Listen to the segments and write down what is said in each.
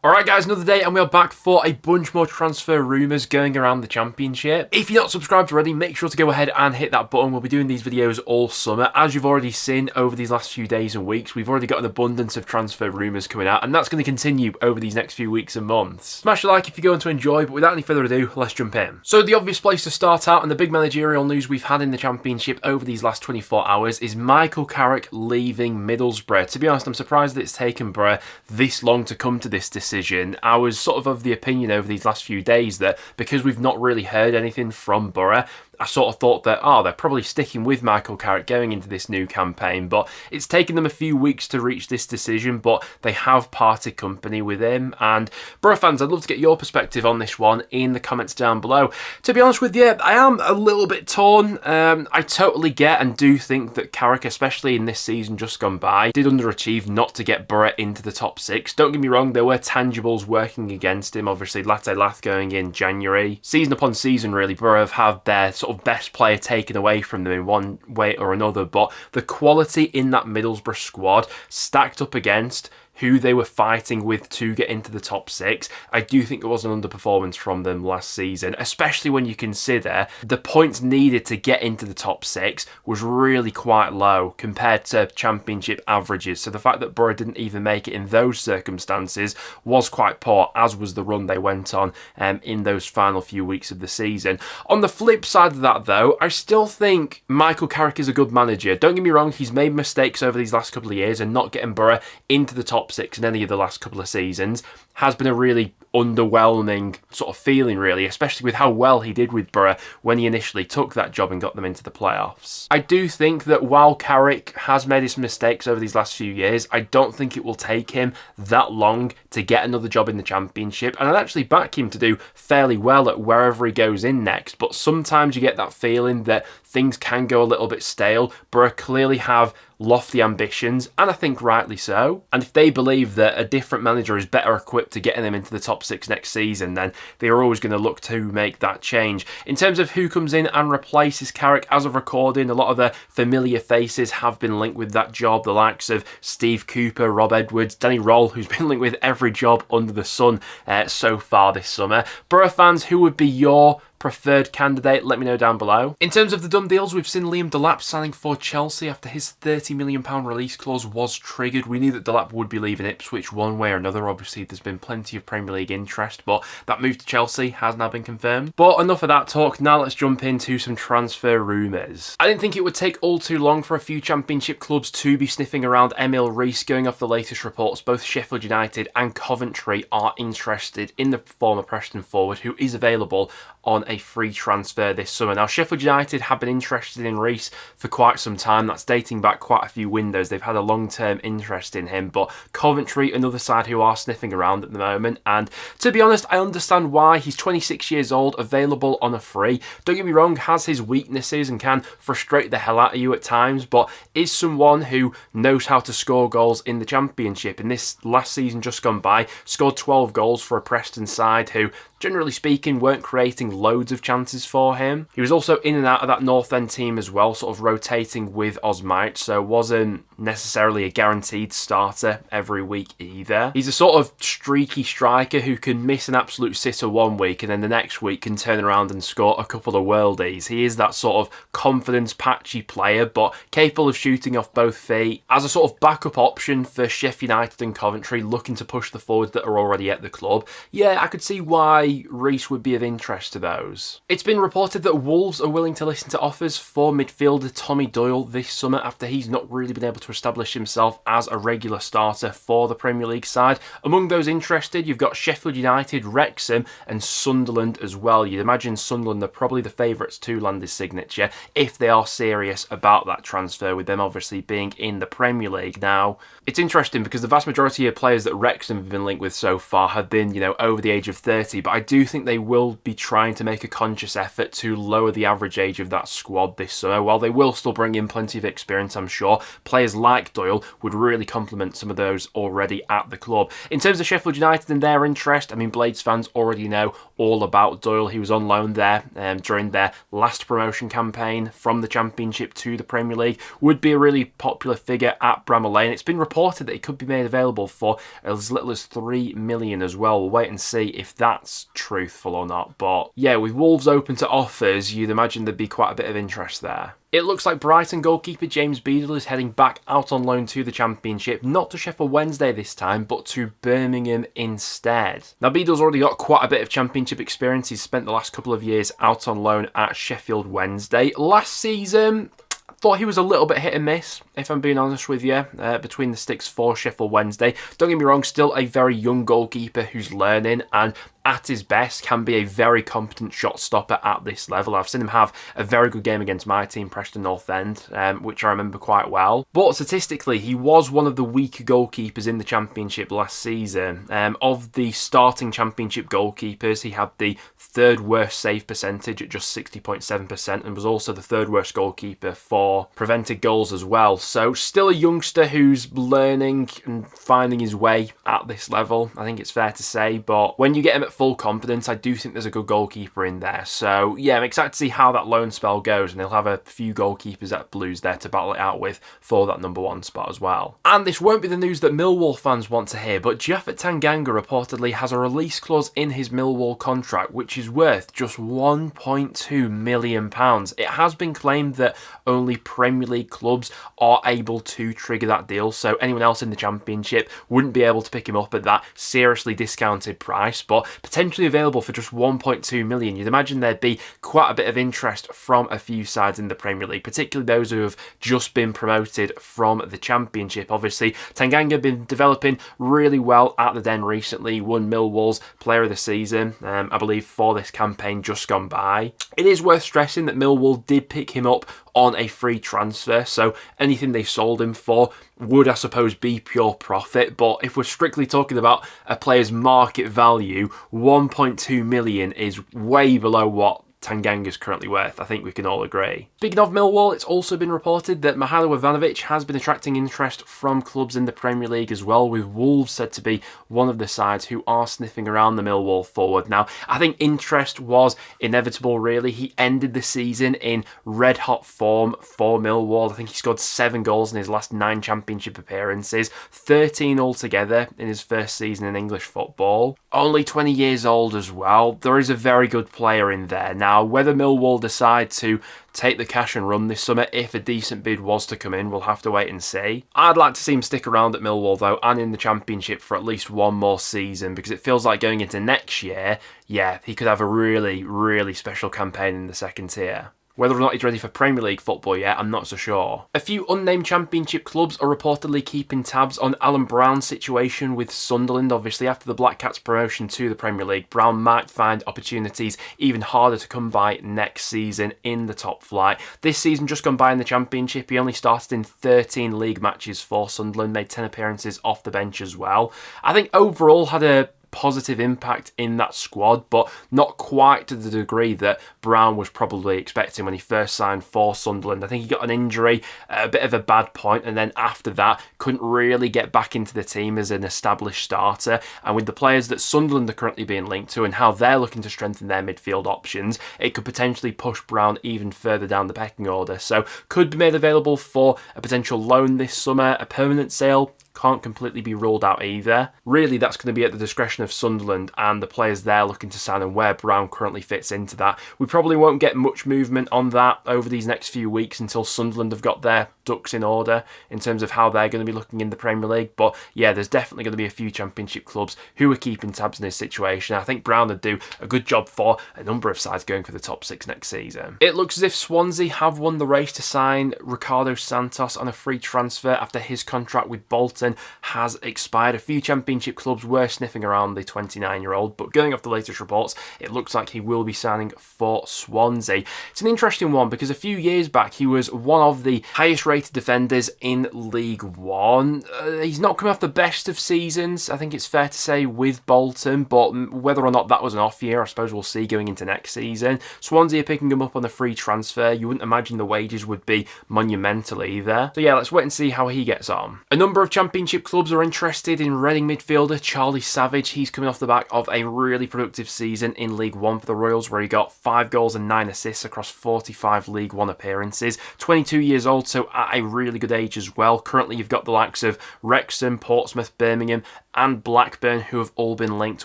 Alright guys, another day and we are back for a bunch more transfer rumours going around the Championship. If you're not subscribed already, make sure to go ahead and hit that button. We'll be doing these videos all summer. As you've already seen over these last few days and weeks, we've already got an abundance of transfer rumours coming out, and that's going to continue over these next few weeks and months. Smash a like if you're going to enjoy, but without any further ado, let's jump in. So the obvious place to start out, and the big managerial news we've had in the Championship over these last 24 hours, is Michael Carrick leaving Middlesbrough. To be honest, I'm surprised that it's taken Borough this long to come to this decision. I was sort of the opinion over these last few days that because we've not really heard anything from Borough, I sort of thought that, they're probably sticking with Michael Carrick going into this new campaign, but it's taken them a few weeks to reach this decision, but they have parted company with him. And Borough fans, I'd love to get your perspective on this one in the comments down below. To be honest with you, I am a little bit torn. I totally get and do think that Carrick, especially in this season just gone by, did underachieve not to get Borough into the top six. Don't get me wrong, there were tangibles working against him. Obviously, Latte Lath going in January. Season upon season, really, Borough have had their sort of best player taken away from them in one way or another, but the quality in that Middlesbrough squad stacked up against who they were fighting with to get into the top six, I do think it was an underperformance from them last season, especially when you consider the points needed to get into the top six was really quite low compared to Championship averages. So the fact that Borough didn't even make it in those circumstances was quite poor, as was the run they went on in those final few weeks of the season. On the flip side of that though, I still think Michael Carrick is a good manager. Don't get me wrong, he's made mistakes over these last couple of years, and not getting Borough into the top six in any of the last couple of seasons has been a really underwhelming sort of feeling, really, especially with how well he did with Borough when he initially took that job and got them into the playoffs. I do think that while Carrick has made his mistakes over these last few years, I don't think it will take him that long to get another job in the Championship, and I'd actually back him to do fairly well at wherever he goes in next, but sometimes you get that feeling that things can go a little bit stale. Borough clearly have lofty ambitions, and I think rightly so. And if they believe that a different manager is better equipped to getting them into the top six next season, then they are always going to look to make that change. In terms of who comes in and replaces Carrick, as of recording, a lot of the familiar faces have been linked with that job. The likes of Steve Cooper, Rob Edwards, Danny Roll, who's been linked with every job under the sun so far this summer. Borough fans, who would be your preferred candidate? Let me know down below. In terms of the done deals, we've seen Liam Delap signing for Chelsea after his £30 million release clause was triggered. We knew that Delap would be leaving Ipswich one way or another. Obviously, there's been plenty of Premier League interest, but that move to Chelsea has now been confirmed. But enough of that talk. Now let's jump into some transfer rumours. I didn't think it would take all too long for a few Championship clubs to be sniffing around Emil Rees. Going off the latest reports, both Sheffield United and Coventry are interested in the former Preston forward, who is available on a free transfer this summer. Now, Sheffield United have been interested in Rees for quite some time. That's dating back quite a few windows. They've had a long-term interest in him, but Coventry, another side who are sniffing around at the moment. And to be honest, I understand why. He's 26 years old, available on a free. Don't get me wrong, has his weaknesses and can frustrate the hell out of you at times, but is someone who knows how to score goals in the Championship. In this last season just gone by, scored 12 goals for a Preston side who, generally speaking, weren't creating loads of chances for him. He was also in and out of that North End team as well, sort of rotating with Osmite, so wasn't necessarily a guaranteed starter every week either. He's a sort of streaky striker who can miss an absolute sitter one week and then the next week can turn around and score a couple of worldies. He is that sort of confidence patchy player, but capable of shooting off both feet. As a sort of backup option for Sheffield United and Coventry looking to push the forwards that are already at the club, yeah, I could see why Rees would be of interest to those. It's been reported that Wolves are willing to listen to offers for midfielder Tommy Doyle this summer after he's not really been able to establish himself as a regular starter for the Premier League side. Among those interested, you've got Sheffield United, Wrexham and Sunderland as well. You'd imagine Sunderland are probably the favourites to land his signature if they are serious about that transfer, with them obviously being in the Premier League. Now, it's interesting because the vast majority of players that Wrexham have been linked with so far have been, over the age of 30, but I I do think they will be trying to make a conscious effort to lower the average age of that squad this summer. While they will still bring in plenty of experience, I'm sure, players like Doyle would really complement some of those already at the club. In terms of Sheffield United and their interest, I mean, Blades fans already know all about Doyle. He was on loan there during their last promotion campaign from the Championship to the Premier League. Would be a really popular figure at Bramall Lane. It's been reported that he could be made available for as little as $3 million as well. We'll wait and see if that's truthful or not. But yeah, with Wolves open to offers, you'd imagine there'd be quite a bit of interest there. It looks like Brighton goalkeeper James Beadle is heading back out on loan to the Championship, not to Sheffield Wednesday this time, but to Birmingham instead. Now, Beadle's already got quite a bit of Championship experience. He's spent the last couple of years out on loan at Sheffield Wednesday. Last season, thought he was a little bit hit and miss, if I'm being honest with you, between the sticks for Sheffield Wednesday. Don't get me wrong, still a very young goalkeeper who's learning, and at his best can be a very competent shot stopper at this level. I've seen him have a very good game against my team, Preston North End, which I remember quite well. But statistically, he was one of the weaker goalkeepers in the Championship last season. Of the starting Championship goalkeepers, he had the third worst save percentage at just 60.7% and was also the third worst goalkeeper for prevented goals as well. So still a youngster who's learning and finding his way at this level, I think it's fair to say. But when you get him at full confidence, I do think there's a good goalkeeper in there. So yeah, I'm excited to see how that loan spell goes, and they'll have a few goalkeepers at Blues there to battle it out with for that number one spot as well. And this won't be the news that Millwall fans want to hear, but Japhet Tanganga reportedly has a release clause in his Millwall contract which is worth just £1.2 million. It has been claimed that only Premier League clubs are able to trigger that deal, so anyone else in the Championship wouldn't be able to pick him up at that seriously discounted price, but potentially available for just 1.2 million. You'd imagine there'd be quite a bit of interest from a few sides in the Premier League, particularly those who have just been promoted from the Championship. Obviously, Tanganga been developing really well at the Den recently, won Millwall's Player of the Season, I believe, for this campaign just gone by. It is worth stressing that Millwall did pick him up on a free transfer, so anything they sold him for would, I suppose, be pure profit. But if we're strictly talking about a player's market value, 1.2 million is way below what Tanganga's currently worth. I think we can all agree. Speaking of Millwall, it's also been reported that Mihailo Ivanovic has been attracting interest from clubs in the Premier League as well, with Wolves said to be one of the sides who are sniffing around the Millwall forward. Now, I think interest was inevitable, really. He ended the season in red-hot form for Millwall. I think he scored 7 goals in his last 9 Championship appearances, 13 altogether in his first season in English football. Only 20 years old as well. There is a very good player in there. Now, whether Millwall decide to take the cash and run this summer, if a decent bid was to come in, we'll have to wait and see. I'd like to see him stick around at Millwall though, and in the Championship for at least one more season, because it feels like going into next year, yeah, he could have a really, really special campaign in the second tier. Whether or not he's ready for Premier League football yet, I'm not so sure. A few unnamed Championship clubs are reportedly keeping tabs on Alan Brown's situation with Sunderland. Obviously, after the Black Cats' promotion to the Premier League, Brown might find opportunities even harder to come by next season in the top flight. This season just gone by in the Championship, he only started in 13 league matches for Sunderland, made 10 appearances off the bench as well. I think overall had a positive impact in that squad, but not quite to the degree that Brown was probably expecting when he first signed for Sunderland. I think he got an injury at a bit of a bad point, and then after that couldn't really get back into the team as an established starter. And with the players that Sunderland are currently being linked to and how they're looking to strengthen their midfield options, it could potentially push Brown even further down the pecking order. So could be made available for a potential loan this summer. A permanent sale can't completely be ruled out either. Really, that's going to be at the discretion of Sunderland and the players they're looking to sign, and where Brown currently fits into that. We probably won't get much movement on that over these next few weeks until Sunderland have got their ducks in order in terms of how they're going to be looking in the Premier League. But yeah, there's definitely going to be a few Championship clubs who are keeping tabs on his situation. I think Brown would do a good job for a number of sides going for the top 6 next season. It looks as if Swansea have won the race to sign Ricardo Santos on a free transfer after his contract with Bolton Bolton has expired. A few Championship clubs were sniffing around the 29-year-old, but going off the latest reports, it looks like he will be signing for Swansea. It's an interesting one because a few years back he was one of the highest rated defenders in League One. He's not coming off the best of seasons, I think it's fair to say, with Bolton, but whether or not that was an off year, I suppose we'll see going into next season. Swansea are picking him up on the free transfer. You wouldn't imagine the wages would be monumental either. So yeah, let's wait and see how he gets on. A number of Championship clubs are interested in Reading midfielder Charlie Savage. He's coming off the back of a really productive season in League One for the Royals, where he got 5 goals and 9 assists across 45 League One appearances. 22 years old, so at a really good age as well. Currently you've got the likes of Wrexham, Portsmouth, Birmingham and Blackburn who have all been linked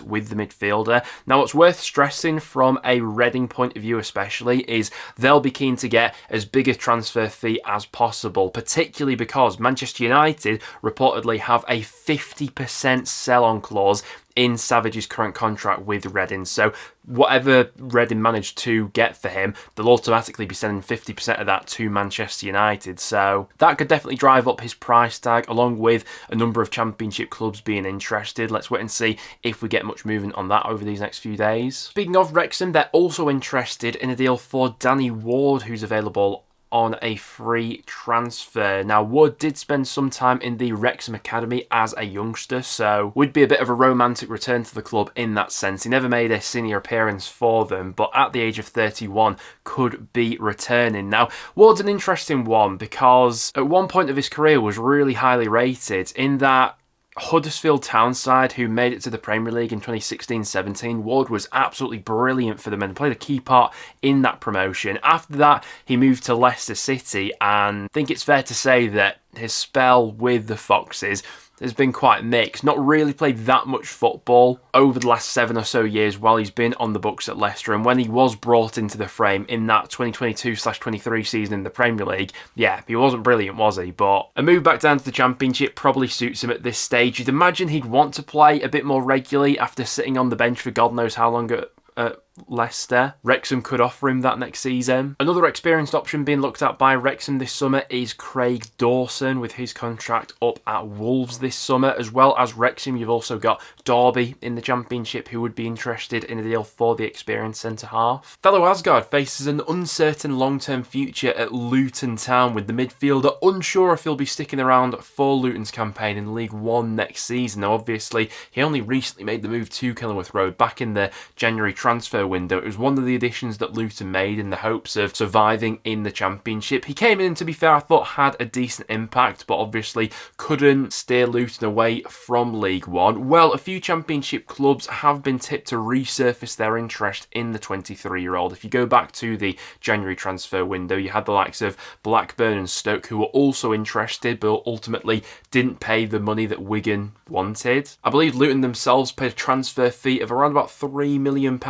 with the midfielder. Now what's worth stressing from a Reading point of view especially is they'll be keen to get as big a transfer fee as possible, particularly because Manchester United reportedly have a 50% sell-on clause in Savage's current contract with Reading. So whatever Reading managed to get for him, they'll automatically be sending 50% of that to Manchester United. So that could definitely drive up his price tag, along with a number of Championship clubs being interested. Let's wait and see if we get much movement on that over these next few days. Speaking of Wrexham, they're also interested in a deal for Danny Ward, who's available on a free transfer. Now, Wood did spend some time in the Wrexham Academy as a youngster, so would be a bit of a romantic return to the club in that sense. He never made a senior appearance for them, but at the age of 31 could be returning. Now, Ward's an interesting one because at one point of his career was really highly rated in that Huddersfield Town side, who made it to the Premier League in 2016-17, Ward was absolutely brilliant for them and played a key part in that promotion. After that, he moved to Leicester City, and I think it's fair to say that his spell with the Foxes has been quite mixed. Not really played that much football over the last 7 or so years while he's been on the books at Leicester, and when he was brought into the frame in that 2022/23 season in the Premier League, yeah, he wasn't brilliant, was he? But a move back down to the Championship probably suits him at this stage. You'd imagine he'd want to play a bit more regularly after sitting on the bench for God knows how long at Leicester. Wrexham could offer him that next season. Another experienced option being looked at by Wrexham this summer is Craig Dawson, with his contract up at Wolves this summer. As well as Wrexham, you've also got Derby in the Championship who would be interested in a deal for the experienced centre-half. Fellow Asgard faces an uncertain long-term future at Luton Town, with the midfielder unsure if he'll be sticking around for Luton's campaign in League One next season. Now obviously he only recently made the move to Kenilworth Road back in the January transfer window. It was one of the additions that Luton made in the hopes of surviving in the Championship. He came in, to be fair, I thought had a decent impact, but obviously couldn't steer Luton away from League One. Well, a few Championship clubs have been tipped to resurface their interest in the 23-year-old. If you go back to the January transfer window, you had the likes of Blackburn and Stoke who were also interested, but ultimately didn't pay the money that Wigan wanted. I believe Luton themselves paid a transfer fee of around about £3 million.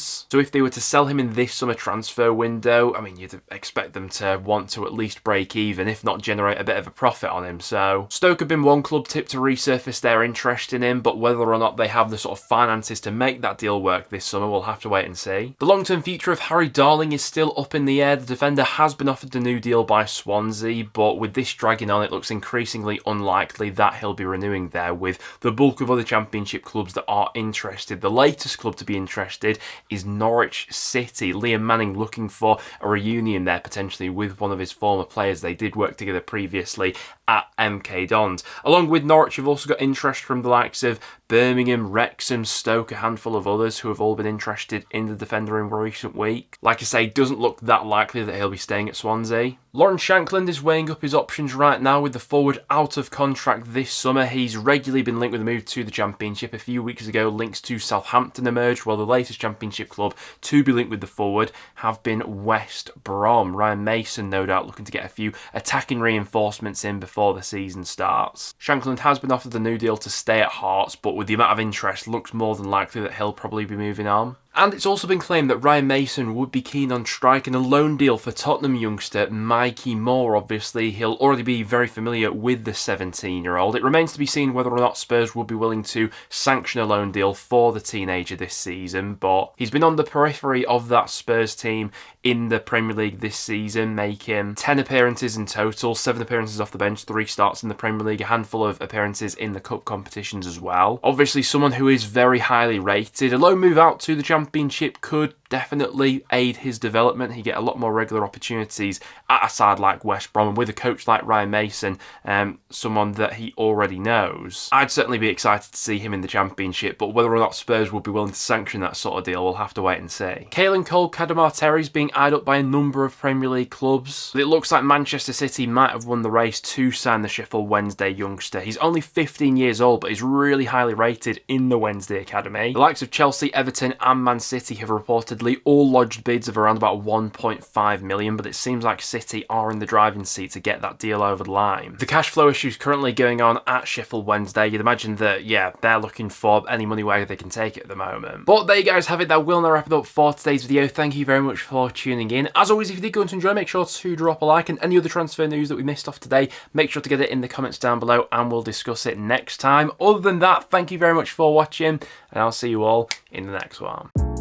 So if they were to sell him in this summer transfer window, I mean, you'd expect them to want to at least break even, if not generate a bit of a profit on him. So Stoke have been one club tipped to resurface their interest in him, but whether or not they have the sort of finances to make that deal work this summer, we'll have to wait and see. The long-term future of Harry Darling is still up in the air. The defender has been offered a new deal by Swansea, but with this dragging on, it looks increasingly unlikely that he'll be renewing there, with the bulk of other Championship clubs that are interested. The latest club to be interested is Norwich City. Liam Manning looking for a reunion there potentially with one of his former players. They did work together previously at MK Dons. Along with Norwich, you've also got interest from the likes of Birmingham, Wrexham, Stoke, a handful of others who have all been interested in the defender in recent week. Like I say, doesn't look that likely that he'll be staying at Swansea. Lawrence Shankland is weighing up his options right now with the forward out of contract this summer. He's regularly been linked with a move to the Championship. A few weeks ago, links to Southampton emerged, while the latest Championship club to be linked with the forward have been West Brom. Ryan Mason, no doubt, looking to get a few attacking reinforcements in before the season starts. Shankland has been offered a new deal to stay at Hearts, but with the amount of interest, looks more than likely that he'll probably be moving on. And it's also been claimed that Ryan Mason would be keen on striking a loan deal for Tottenham youngster Mikey Moore. Obviously, he'll already be very familiar with the 17-year-old. It remains to be seen whether or not Spurs would be willing to sanction a loan deal for the teenager this season, but he's been on the periphery of that Spurs team in the Premier League this season, making 10 appearances in total, 7 appearances off the bench, 3 starts in the Premier League, a handful of appearances in the cup competitions as well. Obviously, someone who is very highly rated. A loan move out to the Championship could definitely aid his development. He get a lot more regular opportunities at a side like West Brom, and with a coach like Ryan Mason, someone that he already knows, I'd certainly be excited to see him in the Championship, but whether or not Spurs would be willing to sanction that sort of deal, we'll have to wait and see. Caelan Cole-Kadamar-Terry is being eyed up by a number of Premier League clubs. It looks like Manchester City might have won the race to sign the Sheffield Wednesday youngster. He's only 15 years old, but he's really highly rated in the Wednesday Academy. The likes of Chelsea, Everton and Man City have reportedly all lodged bids of around about 1.5 million, but it seems like City are in the driving seat to get that deal over the line. The cash flow issues currently going on at Sheffield Wednesday, you'd imagine that, yeah, they're looking for any money where they can take it at the moment. But there you guys have it, that will now wrap it up for today's video. Thank you very much for tuning in. As always, if you did go to enjoy, make sure to drop a like, and any other transfer news that we missed off today, make sure to get it in the comments down below and we'll discuss it next time. Other than that, thank you very much for watching, and I'll see you all in the next one.